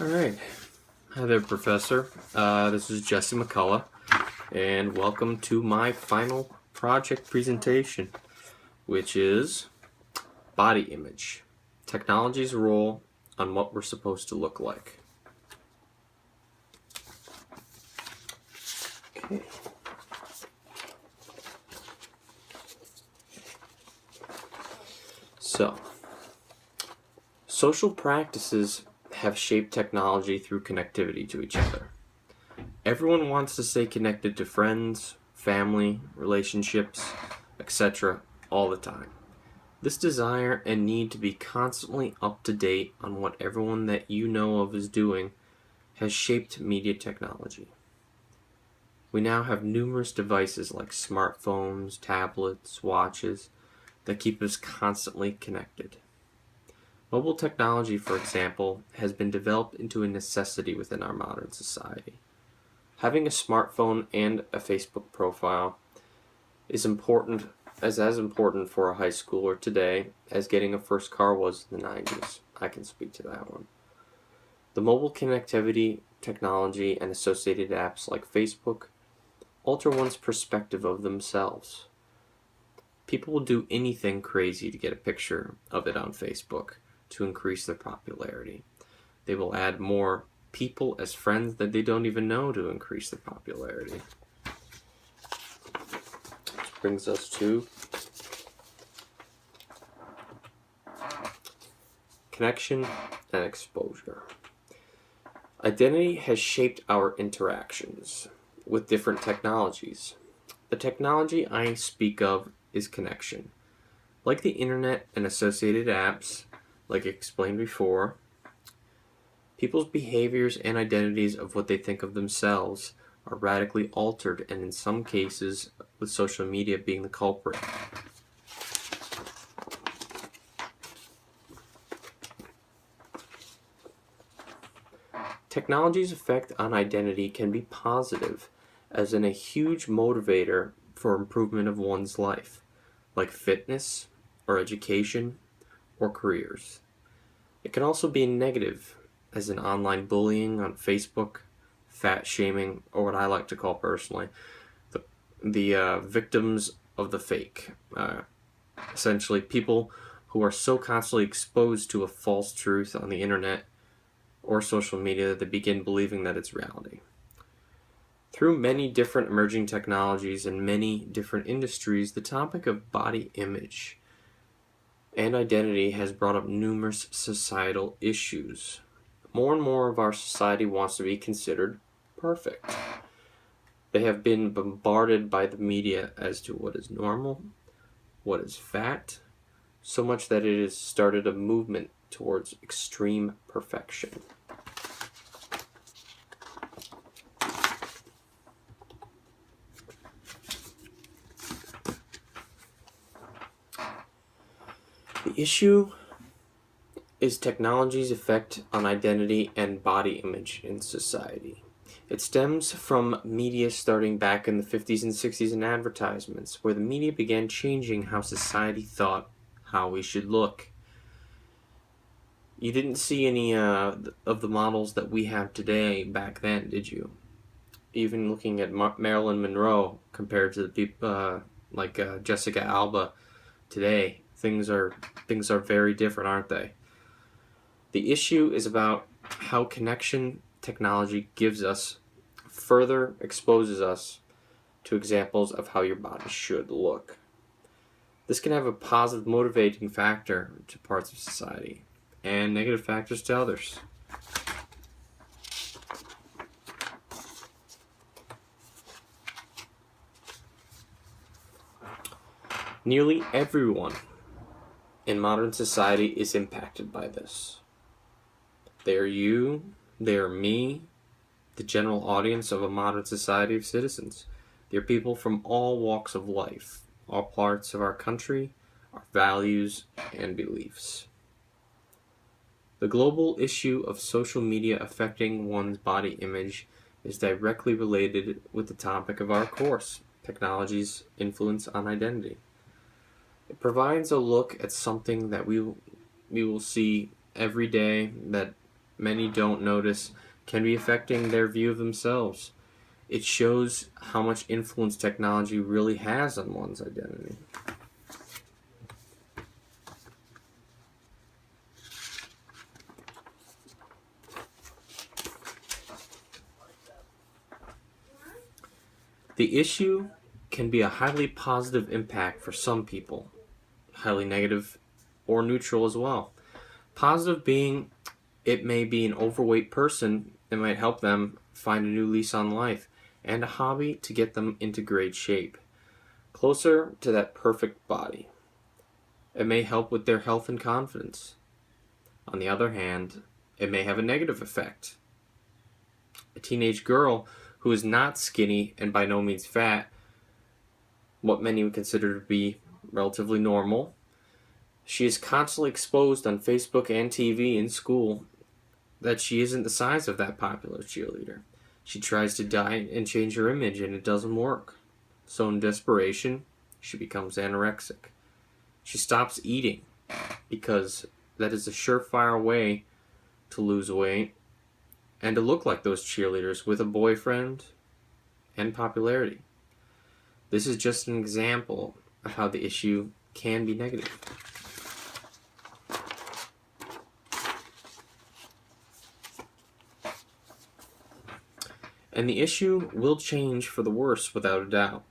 All right. Hi there, Professor. This is Jesse McCullough, and welcome to my final project presentation, which is body image, technology's role on what we're supposed to look like. Okay. So, social practices have shaped technology through connectivity to each other. Everyone wants to stay connected to friends, family, relationships, etc. all the time. This desire and need to be constantly up to date on what everyone that you know of is doing has shaped media technology. We now have numerous devices like smartphones, tablets, watches that keep us constantly connected. Mobile technology, for example, has been developed into a necessity within our modern society. Having a smartphone and a Facebook profile is as important for a high schooler today as getting a first car was in the 90s. I can speak to that one. The mobile connectivity technology and associated apps like Facebook alter one's perspective of themselves. People will do anything crazy to get a picture of it on Facebook to increase their popularity. They will add more people as friends that they don't even know to increase their popularity. Which brings us to connection and exposure. Identity has shaped our interactions with different technologies. The technology I speak of is connection. Like the internet and associated apps, like explained before, people's behaviors and identities of what they think of themselves are radically altered, and in some cases, with social media being the culprit. Technology's effect on identity can be positive, as in a huge motivator for improvement of one's life, like fitness, or education, or careers. It can also be negative, as in online bullying on Facebook, fat shaming, or what I like to call personally, the victims of the fake. Essentially, people who are so constantly exposed to a false truth on the internet or social media that they begin believing that it's reality. Through many different emerging technologies and many different industries, the topic of body image and identity has brought up numerous societal issues. More and more of our society wants to be considered perfect. They have been bombarded by the media as to what is normal, what is fat, so much that it has started a movement towards extreme perfection. The issue is technology's effect on identity and body image in society. It stems from media starting back in the 50s and 60s in advertisements, where the media began changing how society thought how we should look. You didn't see any of the models that we have today back then, did you? Even looking at Marilyn Monroe compared to the people like Jessica Alba today, things are very different, aren't they? The issue is about how connection technology further exposes us to examples of how your body should look. This can have a positive motivating factor to parts of society and negative factors to others. Nearly everyone in modern society is impacted by this. They are you, they are me, the general audience of a modern society of citizens. They are people from all walks of life, all parts of our country, our values, and beliefs. The global issue of social media affecting one's body image is directly related with the topic of our course, technology's influence on identity. It provides a look at something that we will see every day that many don't notice can be affecting their view of themselves. It shows how much influence technology really has on one's identity. The issue can be a highly positive impact for some people, highly negative or neutral as well. Positive being it may be an overweight person that might help them find a new lease on life and a hobby to get them into great shape, closer to that perfect body. It may help with their health and confidence. On the other hand, it may have a negative effect. A teenage girl who is not skinny and by no means fat, what many would consider to be relatively normal, she is constantly exposed on Facebook and TV in school that she isn't the size of that popular cheerleader. She tries to diet and change her image and it doesn't work. So in desperation, she becomes anorexic. She stops eating because that is a surefire way to lose weight and to look like those cheerleaders with a boyfriend and popularity. This is just an example of how the issue can be negative. And the issue will change for the worse without a doubt.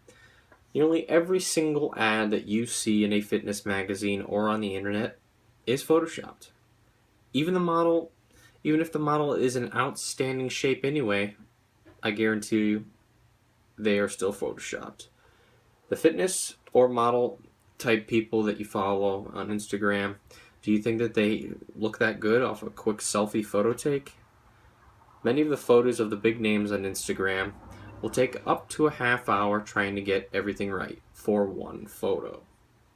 Nearly every single ad that you see in a fitness magazine or on the internet is photoshopped. Even if the model is in outstanding shape anyway, I guarantee you they are still photoshopped. The fitness or model type people that you follow on Instagram, do you think that they look that good off a quick selfie photo take? Many of the photos of the big names on Instagram will take up to a half hour trying to get everything right for one photo.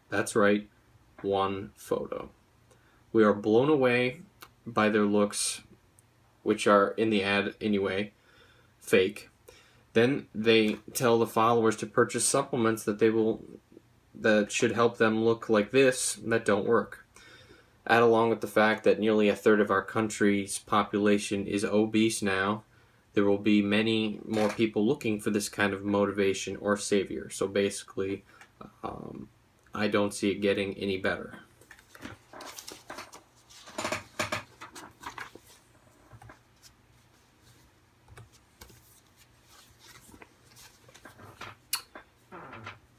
That's right, one photo. We are blown away by their looks, which are in the ad anyway, fake. Then they tell the followers to purchase supplements that should help them look like this that don't work. Add along with the fact that nearly a third of our country's population is obese now, there will be many more people looking for this kind of motivation or savior. So basically, I don't see it getting any better.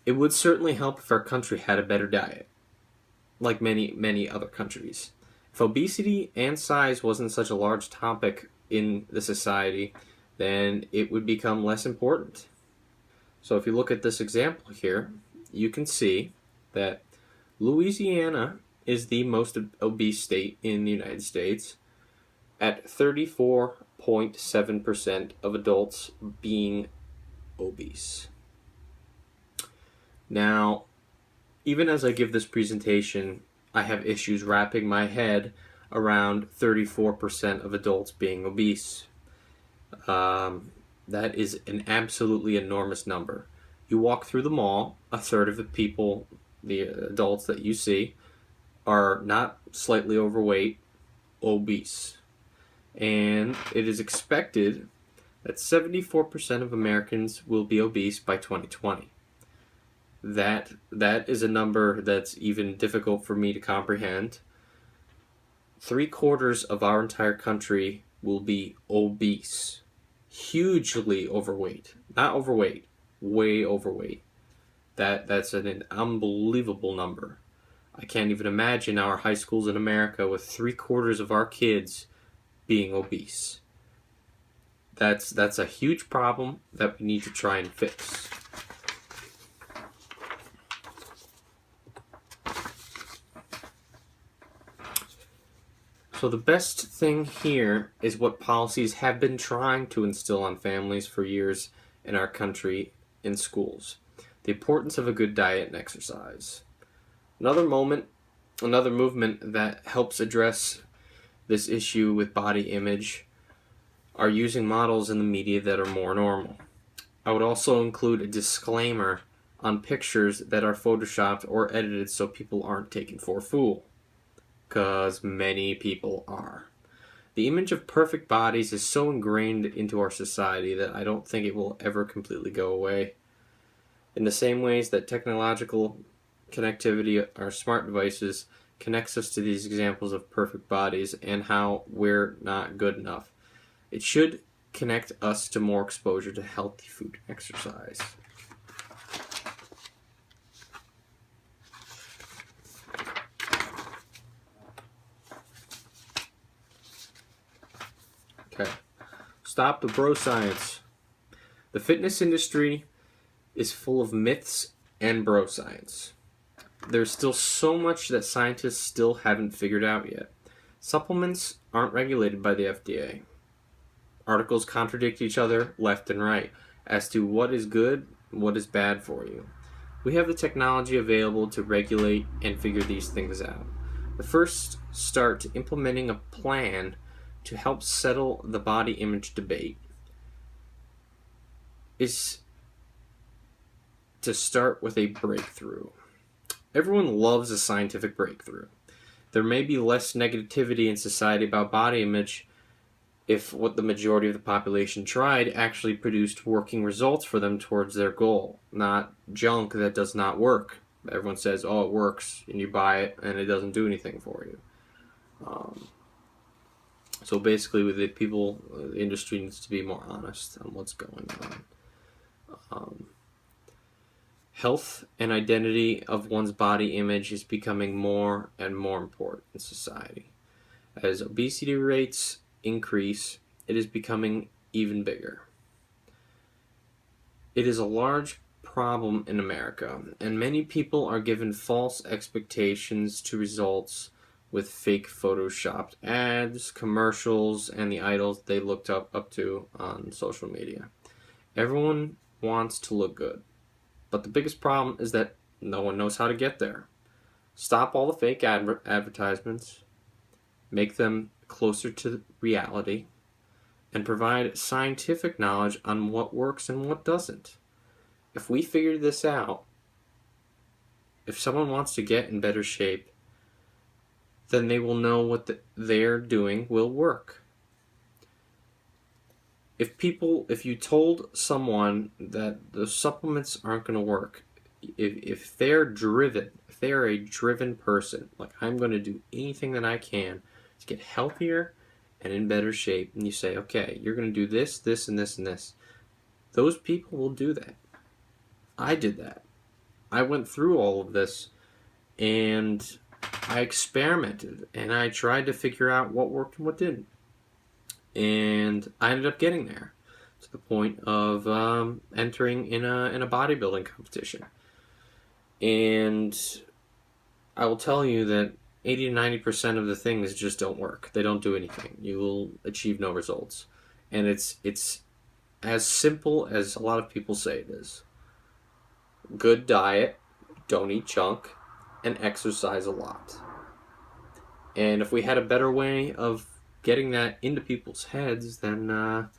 It would certainly help if our country had a better diet, like many other countries. If obesity and size wasn't such a large topic in the society, then it would become less important. So if you look at this example here, you can see that Louisiana is the most obese state in the United States, at 34.7% of adults being obese. Now, even as I give this presentation, I have issues wrapping my head around 34% of adults being obese. That is an absolutely enormous number. You walk through the mall, a third of the people, the adults that you see, are not slightly overweight, obese. And it is expected that 74% of Americans will be obese by 2020. That is a number that's even difficult for me to comprehend. 3/4 of our entire country will be obese. Hugely overweight. Not overweight. Way overweight. That's an unbelievable number. I can't even imagine our high schools in America with 3/4 of our kids being obese. That's a huge problem that we need to try and fix. So the best thing here is what policies have been trying to instill on families for years in our country in schools. The importance of a good diet and exercise. Another movement that helps address this issue with body image are using models in the media that are more normal. I would also include a disclaimer on pictures that are photoshopped or edited so people aren't taken for a fool, because many people are. The image of perfect bodies is so ingrained into our society that I don't think it will ever completely go away. In the same ways that technological connectivity, our smart devices, connects us to these examples of perfect bodies and how we're not good enough, it should connect us to more exposure to healthy food and exercise. Okay. Stop the bro science. The fitness industry is full of myths and bro science. There's still so much that scientists still haven't figured out yet. Supplements aren't regulated by the FDA. Articles contradict each other left and right as to what is good and what is bad for you. We have the technology available to regulate and figure these things out. The first start to implementing a plan to help settle the body image debate is to start with a breakthrough. Everyone loves a scientific breakthrough. There may be less negativity in society about body image if what the majority of the population tried actually produced working results for them towards their goal, not junk that does not work. Everyone says, oh, it works, and you buy it, and it doesn't do anything for you. So basically, with the people, the industry needs to be more honest on what's going on. Health and identity of one's body image is becoming more and more important in society. As obesity rates increase, it is becoming even bigger. It is a large problem in America, and many people are given false expectations to results with fake photoshopped ads, commercials, and the idols they looked up to on social media. Everyone wants to look good, but the biggest problem is that no one knows how to get there. Stop all the fake advertisements, make them closer to reality, and provide scientific knowledge on what works and what doesn't. If we figure this out, if someone wants to get in better shape, then they will know what they're doing will work. If you told someone that the supplements aren't going to work, if they're a driven person, like I'm going to do anything that I can to get healthier and in better shape, and you say, okay, you're going to do this, this, and this, and this, those people will do that. I did that. I went through all of this, and I experimented, and I tried to figure out what worked and what didn't. And I ended up getting there to the point of entering in a bodybuilding competition. And I will tell you that 80 to 90% of the things just don't work. They don't do anything. You will achieve no results. And it's as simple as a lot of people say it is. Good diet, don't eat junk, and exercise a lot. And if we had a better way of getting that into people's heads, then and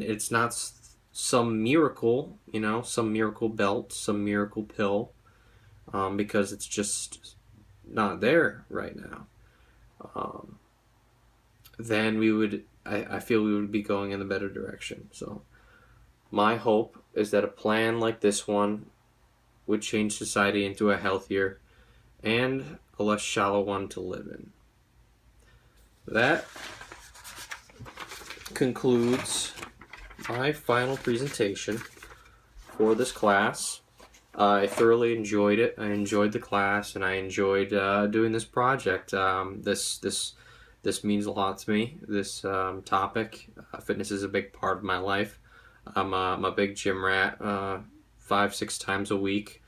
it's not some miracle, some miracle belt, some miracle pill, because it's just not there right now. Then I feel we would be going in the better direction. So my hope is that a plan like this one would change society into a healthier and a less shallow one to live in. That concludes my final presentation for this class. I thoroughly enjoyed it. I enjoyed the class, and I enjoyed doing this project. This means a lot to me. This topic, fitness is a big part of my life. I'm a big gym rat, 5-6 times a week,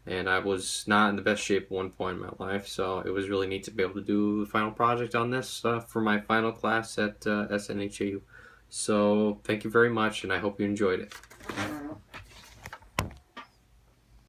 and I was not in the best shape at one point in my life, so it was really neat to be able to do the final project on this for my final class at SNHAU. So thank you very much, and I hope you enjoyed it.